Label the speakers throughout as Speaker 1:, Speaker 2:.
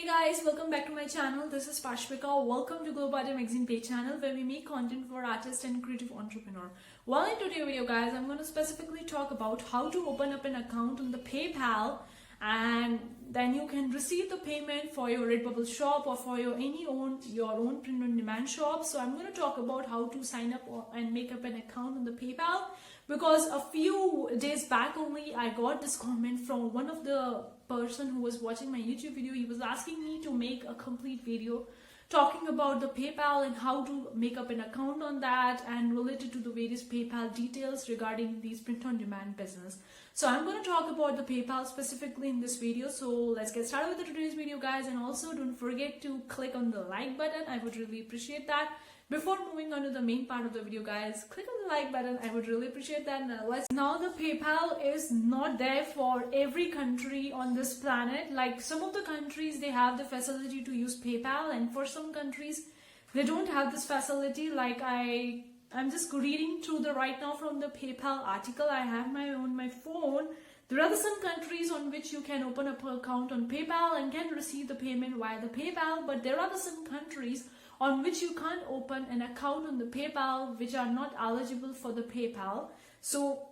Speaker 1: Hey guys, welcome back to my channel. This is Pashpika. Welcome to GLOBO magazine page channel where we make content for artists and creative entrepreneur. Well, in today's video guys, I'm going to specifically talk about how to open up an account on the PayPal, and then you can receive the payment for your Redbubble shop or for your own print on demand shop. So I'm going to talk about how to sign up and make up an account on the PayPal, because a few days back only I got this comment from one of the person who was watching my YouTube video. He was asking me to make a complete video talking about the PayPal and how to make up an account on that and related to the various PayPal details regarding these print on demand business. So I'm going to talk about the PayPal specifically in this video. So let's get started with today's video guys, and also don't forget to click on the like button. I would really appreciate that. Before moving on to the main part of the video guys, click on the like button. I would really appreciate that. Now the PayPal is not there for every country on this planet. Like some of the countries, they have the facility to use PayPal, and for some countries they don't have this facility. Like I'm just reading through the right now from the PayPal article I have on my phone. There are some countries on which you can open up an account on PayPal and can receive the payment via the PayPal, but there are some countries on which you can't open an account on the PayPal, which are not eligible for the PayPal. So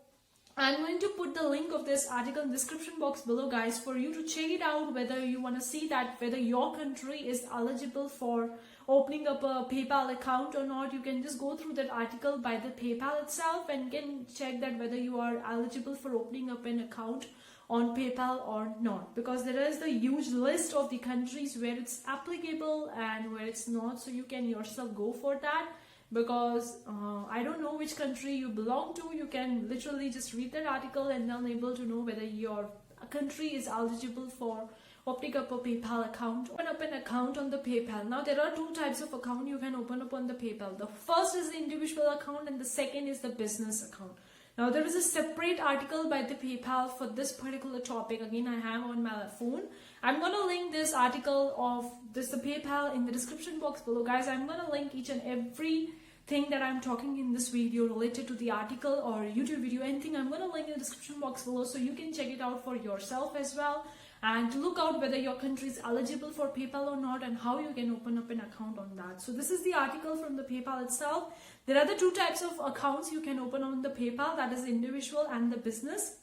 Speaker 1: I'm going to put the link of this article in the description box below guys, for you to check it out, whether you want to see that whether your country is eligible for opening up a PayPal account or not. You can just go through that article by the PayPal itself and can check that whether you are eligible for opening up an account on PayPal or not, because there is the huge list of the countries where it's applicable and where it's not. So you can yourself go for that, because I don't know which country you belong to. You can literally just read that article and then able to know whether your country is eligible for opening up a PayPal account. Open up an account on the PayPal. Now there are two types of account you can open up on the PayPal. The first is the individual account and the second is the business account. Now there is a separate article by the PayPal for this particular topic. Again, I have on my phone. I'm going to link this article of the PayPal in the description box below guys. I'm going to link each and every thing that I'm talking in this video related to the article or YouTube video, anything, I'm going to link in the description box below, so you can check it out for yourself as well, and to look out whether your country is eligible for PayPal or not and how you can open up an account on that. So this is the article from the PayPal itself. There are the two types of accounts you can open on the PayPal, that is the individual and the business.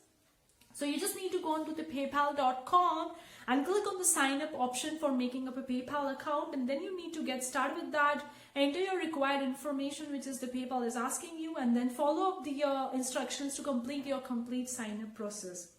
Speaker 1: So you just need to go onto the paypal.com and click on the sign up option for making up a PayPal account, and then you need to get started with that. Enter your required information which is the PayPal is asking you, and then follow up the instructions to complete your complete sign up process.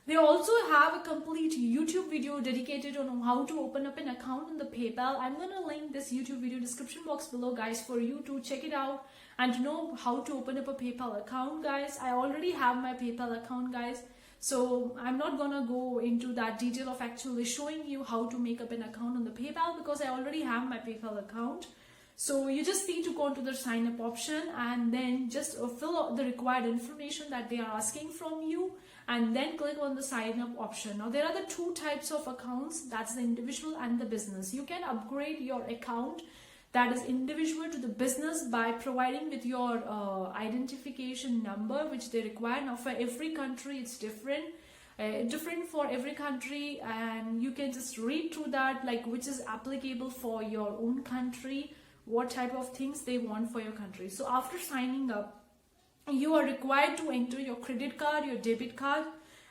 Speaker 1: They also have a complete YouTube video dedicated on how to open up an account on the PayPal. I'm going to link this YouTube video description box below guys, for you to check it out and to know how to open up a PayPal account guys. I already have my PayPal account guys, so I'm not going to go into that detail of actually showing you how to make up an account on the PayPal, because I already have my PayPal account. So you just need to go into the sign up option and then just fill out the required information that they are asking from you, and then click on the sign up option. Now there are the two types of accounts, that's the individual and the business. You can upgrade your account that is individual to the business by providing with your identification number which they require. Now for every country it's different for every country, and you can just read through that, like which is applicable for your own country, what type of things they want for your country. So after signing up, you are required to enter your credit card, your debit card,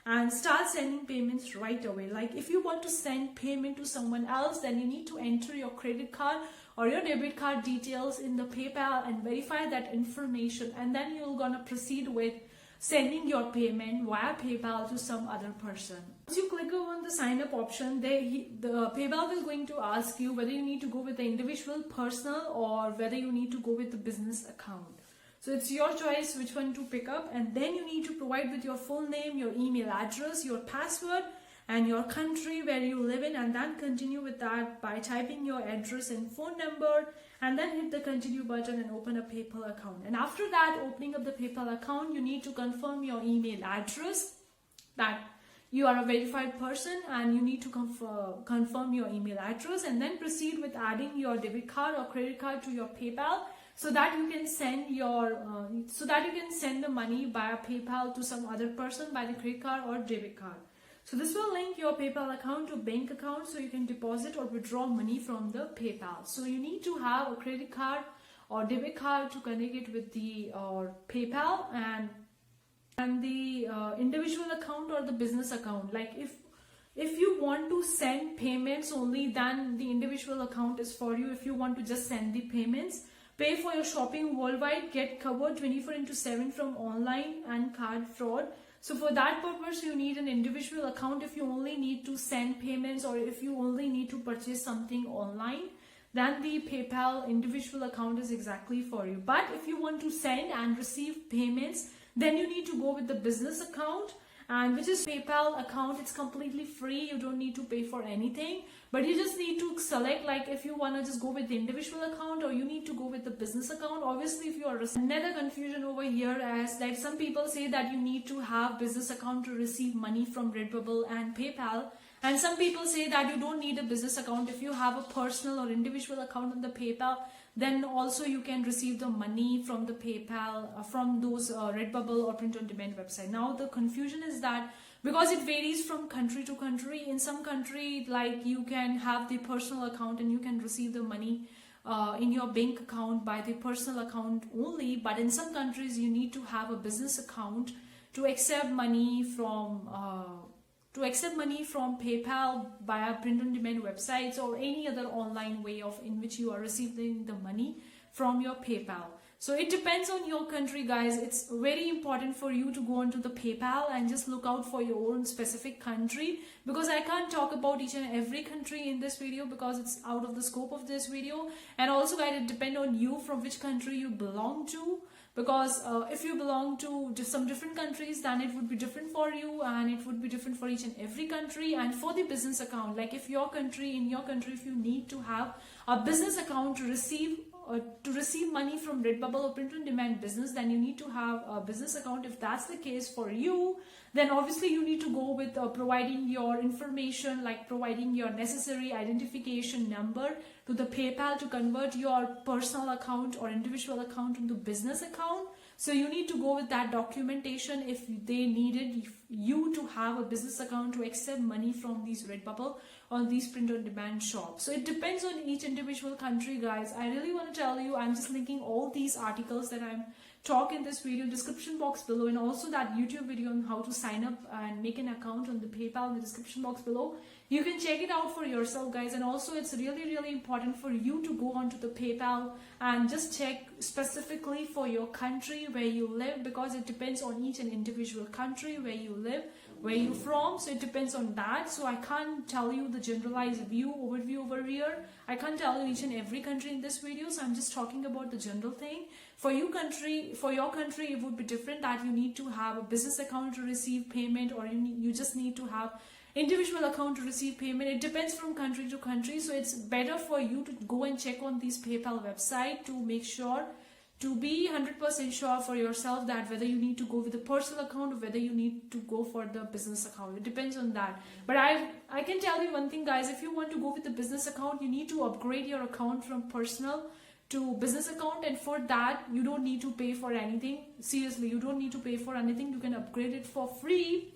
Speaker 1: and start sending payments right away. Like if you want to send payment to someone else, then you need to enter your credit card or your debit card details in the PayPal and verify that information, and then you're gonna proceed with sending your payment via PayPal to some other person. Once you click on the sign up option, the PayPal is going to ask you whether you need to go with the individual, personal, or whether you need to go with the business account. So it's your choice which one to pick up, and then you need to provide with your full name, your email address, your password, and your country where you live in, and then continue with that by typing your address and phone number, and then hit the continue button and open a PayPal account. And after that, opening up the PayPal account, you need to confirm your email address, that you are a verified person, and you need to confirm your email address, and then proceed with adding your debit card or credit card to your PayPal, so that you can send the money via PayPal to some other person by the credit card or debit card. So this will link your PayPal account to bank account so you can deposit or withdraw money from the PayPal. So you need to have a credit card or debit card to connect it with the PayPal and the individual account or the business account. Like if you want to send payments only, then the individual account is for you. If you want to just send the payments, pay for your shopping worldwide, get covered 24/7 from online and card fraud. So for that purpose, you need an individual account. If you only need to send payments or if you only need to purchase something online, then the PayPal individual account is exactly for you. But if you want to send and receive payments, then you need to go with the business account, and which is PayPal account. It's completely free. You don't need to pay for anything, but you just need to select, like, if you want to just go with the individual account or you need to go with the business account. Obviously, if you are another confusion over here, as like some people say that you need to have business account to receive money from Redbubble and PayPal, and some people say that you don't need a business account. If you have a personal or individual account on the PayPal, then also you can receive the money from the PayPal, from those Redbubble or print-on-demand website. Now the confusion is that because it varies from country to country, in some country, like, you can have the personal account and you can receive the money in your bank account by the personal account only, but in some countries you need to have a business account to accept money from PayPal via print-on-demand websites or any other online way in which you are receiving the money from your PayPal. So it depends on your country, guys. It's very important for you to go onto the PayPal and just look out for your own specific country, because I can't talk about each and every country in this video because it's out of the scope of this video. And also, guys, it depends on you from which country you belong to, because if you belong to some different countries, then it would be different for you and it would be different for each and every country. And for the business account, like if in your country, if you need to have a business account to receive money from Redbubble or print-on-demand business, then you need to have a business account. If that's the case for you, then obviously you need to go with providing your information, like providing your necessary identification number to the PayPal to convert your personal account or individual account into business account. So you need to go with that documentation if they needed you to have a business account to accept money from these Redbubble or these print-on-demand shops. So it depends on each individual country, guys. I really want to tell you, I'm just linking all these articles that I'm talking in this video description box below, and also that YouTube video on how to sign up and make an account on the PayPal in the description box below. You can check it out for yourself, guys. And also, it's really important for you to go onto the PayPal and just check specifically for your country where you live, because it depends on each and individual country where you live, where you're from. So it depends on that. So I can't tell you the generalized overview over here. I can't tell you each and every country in this video. So I'm just talking about the general thing. For your country, it would be different, that you need to have a business account to receive payment, or you just need to have individual account to receive payment. It depends from country to country. So it's better for you to go and check on this PayPal website to make sure, to be 100% sure for yourself, that whether you need to go with the personal account or whether you need to go for the business account. It depends on that. But I can tell you one thing, guys. If you want to go with the business account, you need to upgrade your account from personal to business account, and for that you don't need to pay for anything. Seriously, you don't need to pay for anything. You can upgrade it for free.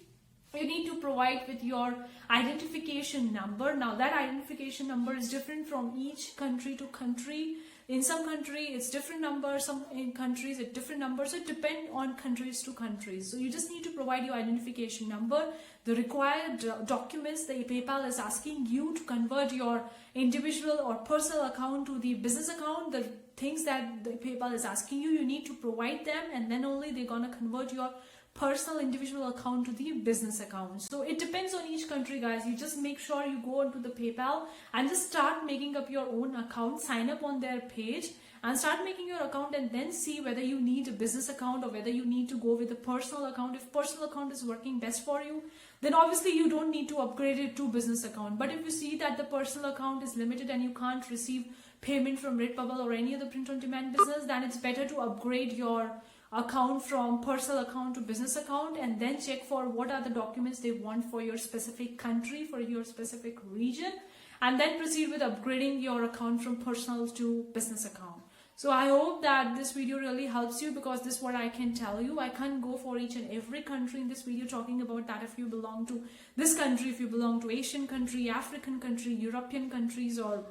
Speaker 1: You need to provide with your identification number. Now that identification number is different from each country to country. In some country it's different numbers, some in countries it's different numbers. So it depends on countries to countries. So you just need to provide your identification number, the required documents that PayPal is asking you to convert your individual or personal account to the business account. The things that the PayPal is asking you, you need to provide them, and then only they're gonna convert your personal individual account to the business account. So it depends on each country, guys. You just make sure you go onto the PayPal and just start making up your own account, sign up on their page and start making your account, and then see whether you need a business account or whether you need to go with a personal account. If personal account is working best for you, then obviously you don't need to upgrade it to business account. But if you see that the personal account is limited and you can't receive payment from Redbubble or any other print-on-demand business, then it's better to upgrade your account from personal account to business account, and then check for what are the documents they want for your specific country, for your specific region, and then proceed with upgrading your account from personal to business account. So I hope that this video really helps you, because this is what I can tell you. I can't go for each and every country in this video talking about that if you belong to this country, if you belong to Asian country, African country, European countries, or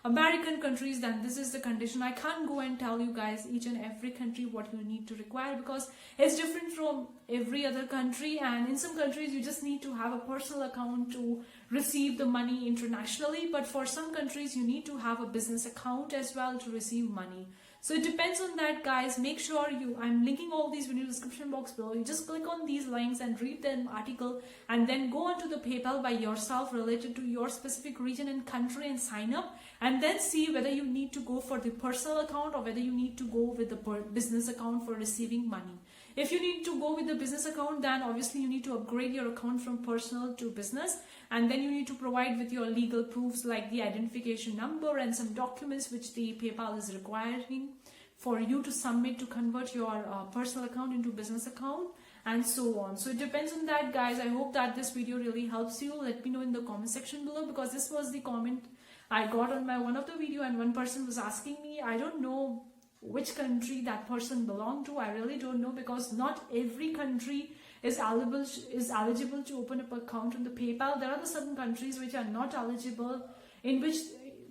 Speaker 1: American countries, then this is the condition. I can't go and tell you guys each and every country what you need to require, because it's different from every other country. And in some countries you just need to have a personal account to receive the money internationally, but for some countries you need to have a business account as well to receive money. So it depends on that, guys. Make sure I'm linking all these in the description box below. You just click on these links and read the article, and then go onto the PayPal by yourself related to your specific region and country and sign up, and then see whether you need to go for the personal account or whether you need to go with the business account for receiving money. If you need to go with the business account, then obviously you need to upgrade your account from personal to business, and then you need to provide with your legal proofs like the identification number and some documents which the PayPal is requiring for you to submit to convert your personal account into business account, and so on. So it depends on that, guys. I hope that this video really helps you. Let me know in the comment section below, because this was the comment I got on my one of the video, and one person was asking me, I don't know which country that person belonged to. I really don't know, because not every country is eligible to open up an account on the PayPal. There are some countries which are not eligible, in which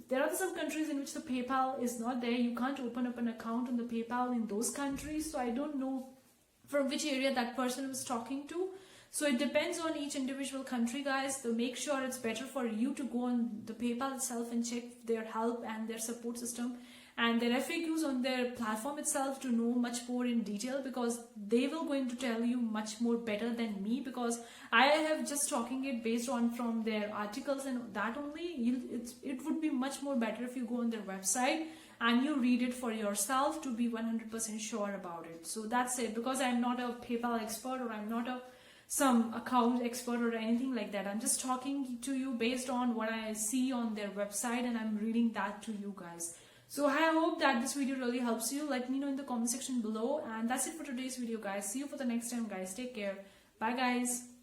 Speaker 1: there are some countries in which the PayPal is not there. You can't open up an account on the PayPal in those countries. So I don't know from which area that person was talking to. So it depends on each individual country, guys. So make sure it's better for you to go on the PayPal itself and check their help and their support system and their FAQs on their platform itself to know much more in detail, because they will going to tell you much more better than me, because I have just talking it based on from their articles and that only. It would be much more better if you go on their website and you read it for yourself to be 100% sure about it. So that's it, because I'm not a PayPal expert, or I'm not some account expert or anything like that. I'm just talking to you based on what I see on their website, and I'm reading that to you guys. So I hope that this video really helps you. Let me know in the comment section below. And that's it for today's video, guys. See you for the next time, guys. Take care. Bye, guys.